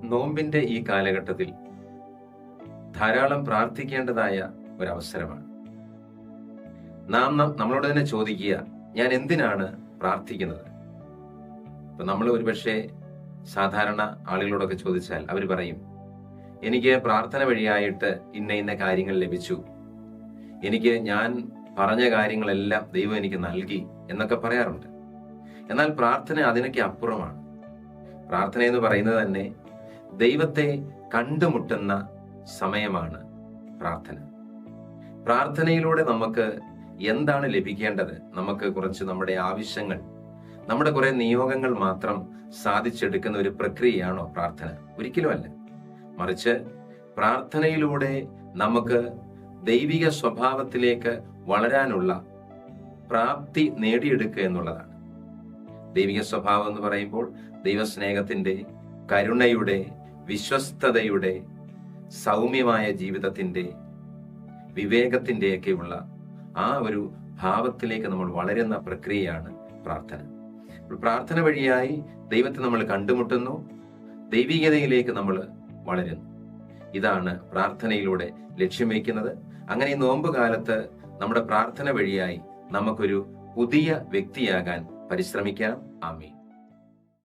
നോമ്പിന്റെ ഈ കാലഘട്ടത്തിൽ ധാരാളം പ്രാർത്ഥിക്കേണ്ടതായ ഒരവസരമാണ്. നമ്മളോട് തന്നെ ചോദിക്കുക, ഞാൻ എന്തിനാണ് പ്രാർത്ഥിക്കുന്നത്? ഇപ്പൊ നമ്മൾ ഒരുപക്ഷെ സാധാരണ ആളുകളോടൊക്കെ ചോദിച്ചാൽ അവർ പറയും, എനിക്ക് പ്രാർത്ഥന വഴിയായിട്ട് ഇന്ന ഇന്ന കാര്യങ്ങൾ ലഭിച്ചു, എനിക്ക് ഞാൻ പറഞ്ഞ കാര്യങ്ങളെല്ലാം ദൈവം എനിക്ക് നൽകി എന്നൊക്കെ പറയാറുണ്ട്. എന്നാൽ പ്രാർത്ഥന അതിനൊക്കെ അപ്പുറമാണ്. പ്രാർത്ഥന എന്ന് പറയുന്നത് തന്നെ ദൈവത്തെ കണ്ടുമുട്ടുന്ന സമയമാണ് പ്രാർത്ഥന. പ്രാർത്ഥനയിലൂടെ നമുക്ക് എന്താണ് ലഭിക്കേണ്ടത്? നമുക്ക് കുറച്ച് നമ്മുടെ ആവശ്യങ്ങൾ, നമ്മുടെ കുറെ നിയോഗങ്ങൾ മാത്രം സാധിച്ചെടുക്കുന്ന ഒരു പ്രക്രിയയാണോ പ്രാർത്ഥന? ഒരിക്കലുമല്ല. മറിച്ച് പ്രാർത്ഥനയിലൂടെ നമുക്ക് ദൈവിക സ്വഭാവത്തിലേക്ക് വളരാനുള്ള പ്രാപ്തി നേടിയെടുക്കുക എന്നുള്ളതാണ്. ദൈവിക സ്വഭാവം എന്ന് പറയുമ്പോൾ ദൈവസ്നേഹത്തിന്റെ, കരുണയുടെ, വിശ്വസ്തതയുടെ, സൗമ്യമായ ജീവിതത്തിന്റെ, വിവേകത്തിന്റെയൊക്കെയുള്ള ആ ഒരു ഭാവത്തിലേക്ക് നമ്മൾ വളരുന്ന പ്രക്രിയയാണ് പ്രാർത്ഥന. പ്രാർത്ഥന വഴിയായി ദൈവത്തെ നമ്മൾ കണ്ടുമുട്ടുന്നു, ദൈവികതയിലേക്ക് നമ്മൾ വളരുന്നു. ഇതാണ് പ്രാർത്ഥനയിലൂടെ ലക്ഷ്യം വയ്ക്കുന്നത്. അങ്ങനെ ഈ നോമ്പ് കാലത്ത് നമ്മുടെ പ്രാർത്ഥന വഴിയായി നമുക്കൊരു പുതിയ വ്യക്തിയാകാൻ പരിശ്രമിക്കാം. ആമേൻ.